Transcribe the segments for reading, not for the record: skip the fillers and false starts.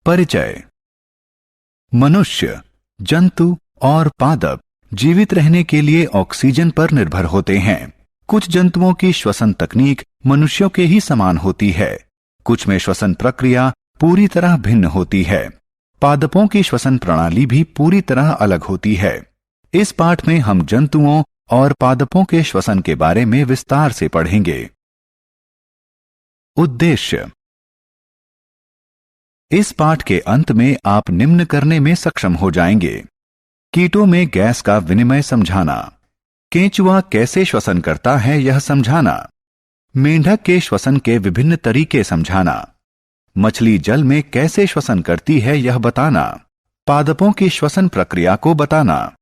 परिचय। मनुष्य, जंतु और पादप जीवित रहने के लिए ऑक्सीजन पर निर्भर होते हैं। कुछ जंतुओं की श्वसन तकनीक मनुष्यों के ही समान होती है, कुछ में श्वसन प्रक्रिया पूरी तरह भिन्न होती है। पादपों की श्वसन प्रणाली भी पूरी तरह अलग होती है। इस पाठ में हम जंतुओं और पादपों के श्वसन के बारे में विस्तार से पढ़ेंगे। उद्देश्य। इस पाठ के अंत में आप निम्न करने में सक्षम हो जाएंगे: कीटों में गैस का विनिमय समझाना, केंचुआ कैसे श्वसन करता है यह समझाना, मेंढक के श्वसन के विभिन्न तरीके समझाना, मछली जल में कैसे श्वसन करती है यह बताना, पादपों की श्वसन प्रक्रिया को बताना।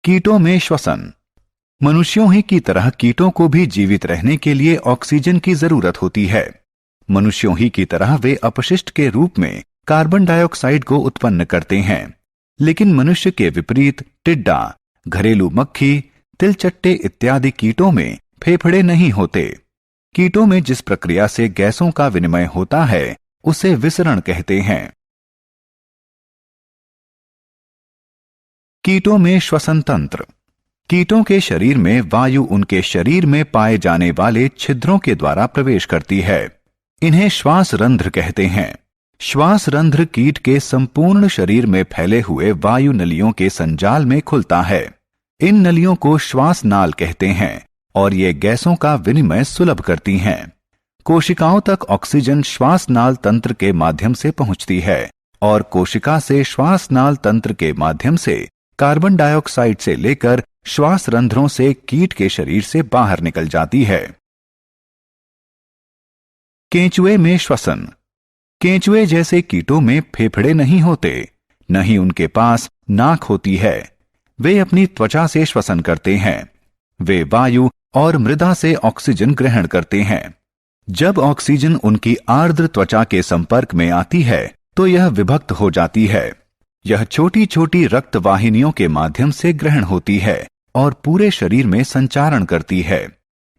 कीटों में श्वसन। मनुष्यों ही की तरह कीटों को भी जीवित रहने के लिए ऑक्सीजन की जरूरत होती है। मनुष्यों ही की तरह वे अपशिष्ट के रूप में कार्बन डाइऑक्साइड को उत्पन्न करते हैं, लेकिन मनुष्य के विपरीत टिड्डा, घरेलू मक्खी, तिलचट्टे इत्यादि कीटों में फेफड़े नहीं होते। कीटों में जिस प्रक्रिया से गैसों का विनिमय होता है उसे विसरण कहते हैं। कीटों में श्वसन तंत्र। कीटों के शरीर में वायु उनके शरीर में पाए जाने वाले छिद्रों के द्वारा प्रवेश करती है। इन्हें श्वास रंध्र कहते हैं। श्वास रंध्र कीट के संपूर्ण शरीर में फैले हुए वायु नलियों के संजाल में खुलता है। इन नलियों को श्वास नाल कहते हैं और ये गैसों का विनिमय सुलभ करती हैं। कोशिकाओं तक ऑक्सीजन श्वास नाल तंत्र के माध्यम से पहुंचती है और कोशिका से श्वास नाल तंत्र के माध्यम से कार्बन डाइऑक्साइड से लेकर श्वास रंध्रों से कीट के शरीर से बाहर निकल जाती है। केंचुए में श्वसन। केंचुए जैसे कीटों में फेफड़े नहीं होते, न ही उनके पास नाक होती है। वे अपनी त्वचा से श्वसन करते हैं। वे वायु और मृदा से ऑक्सीजन ग्रहण करते हैं। जब ऑक्सीजन उनकी आर्द्र त्वचा के संपर्क में आती है तो यह विभक्त हो जाती है। यह छोटी छोटी रक्त वाहिनियों के माध्यम से ग्रहण होती है और पूरे शरीर में संचारण करती है।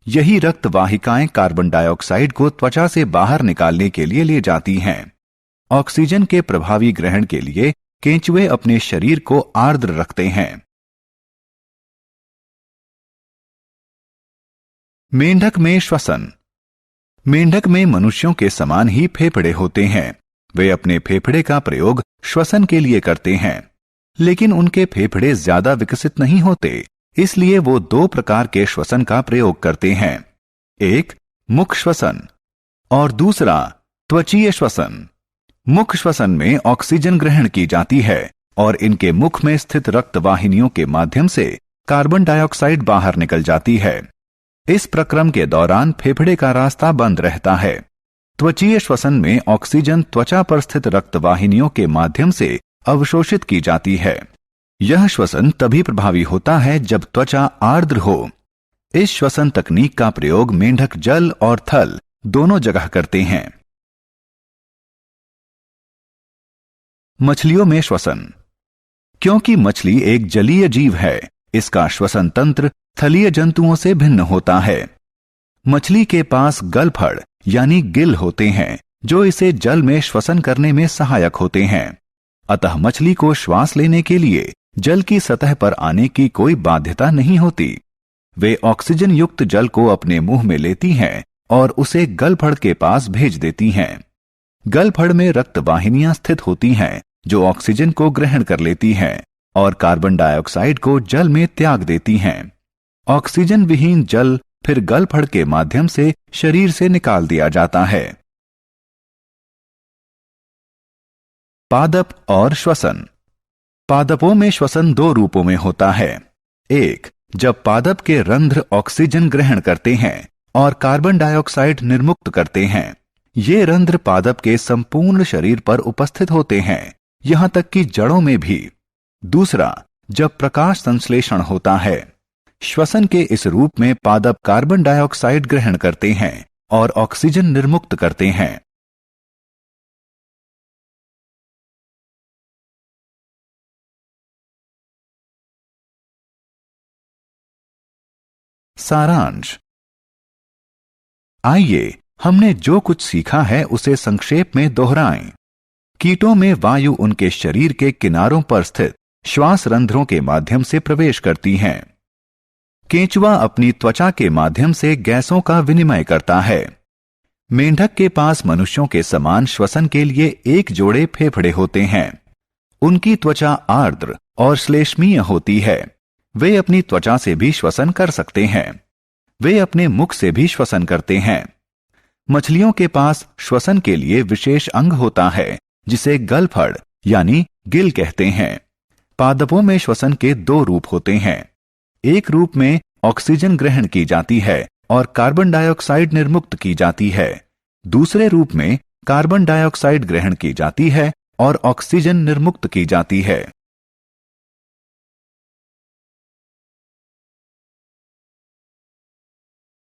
यही रक्त वाहिकाएं कार्बन डाइऑक्साइड को त्वचा से बाहर निकालने के लिए ले जाती हैं। ऑक्सीजन के प्रभावी ग्रहण के लिए केंचुए अपने शरीर को आर्द्र रखते हैं। मेंढक में श्वसन। मेंढक में मनुष्यों के समान ही फेफड़े होते हैं। वे अपने फेफड़े का प्रयोग श्वसन के लिए करते हैं, लेकिन उनके फेफड़े ज्यादा विकसित नहीं होते, इसलिए वो दो प्रकार के श्वसन का प्रयोग करते हैं। एक मुख श्वसन और दूसरा त्वचीय श्वसन। मुख श्वसन में ऑक्सीजन ग्रहण की जाती है और इनके मुख में स्थित रक्त वाहिनियों के माध्यम से कार्बन डाइऑक्साइड बाहर निकल जाती है। इस प्रक्रम के दौरान फेफड़े का रास्ता बंद रहता है। त्वचीय श्वसन में ऑक्सीजन त्वचा पर स्थित रक्त वाहिनियों के माध्यम से अवशोषित की जाती है। यह श्वसन तभी प्रभावी होता है जब त्वचा आर्द्र हो। इस श्वसन तकनीक का प्रयोग मेंढक जल और थल दोनों जगह करते हैं। मछलियों में श्वसन। क्योंकि मछली एक जलीय जीव है, इसका श्वसन तंत्र थलीय जंतुओं से भिन्न होता है। मछली के पास गलफड़ यानी गिल होते हैं जो इसे जल में श्वसन करने में सहायक होते हैं। अतः मछली को श्वास लेने के लिए जल की सतह पर आने की कोई बाध्यता नहीं होती। वे ऑक्सीजन युक्त जल को अपने मुंह में लेती हैं और उसे गलफड़ के पास भेज देती हैं। गलफड़ में रक्त वाहिनियां स्थित होती हैं जो ऑक्सीजन को ग्रहण कर लेती हैं और कार्बन डाइऑक्साइड को जल में त्याग देती हैं। ऑक्सीजन विहीन जल फिर गलफड़ के माध्यम से शरीर से निकाल दिया जाता है। पादप और श्वसन। पादपों में श्वसन दो रूपों में होता है। एक, जब पादप के रंध्र ऑक्सीजन ग्रहण करते हैं और कार्बन डाइऑक्साइड निर्मुक्त करते हैं। ये रंध्र पादप के संपूर्ण शरीर पर उपस्थित होते हैं, यहां तक कि जड़ों में भी। दूसरा, जब प्रकाश संश्लेषण होता है। श्वसन के इस रूप में पादप कार्बन डाइऑक्साइड ग्रहण करते हैं और ऑक्सीजन निर्मुक्त करते हैं। सारांश। आइए हमने जो कुछ सीखा है उसे संक्षेप में दोहराएं। कीटों में वायु उनके शरीर के किनारों पर स्थित श्वास रंध्रों के माध्यम से प्रवेश करती हैं। केंचुआ अपनी त्वचा के माध्यम से गैसों का विनिमय करता है। मेंढक के पास मनुष्यों के समान श्वसन के लिए एक जोड़े फेफड़े होते हैं। उनकी त्वचा आर्द्र और श्लेष्मीय होती है। वे अपनी त्वचा से भी श्वसन कर सकते हैं। वे अपने मुख से भी श्वसन करते हैं। मछलियों के पास श्वसन के लिए विशेष अंग होता है जिसे गलफड़ यानी गिल कहते हैं। पादपों में श्वसन के दो रूप होते हैं। एक रूप में ऑक्सीजन ग्रहण की जाती है और कार्बन डाइऑक्साइड निर्मुक्त की जाती है। दूसरे रूप में कार्बन डाइऑक्साइड ग्रहण की जाती है और ऑक्सीजन निर्मुक्त की जाती है।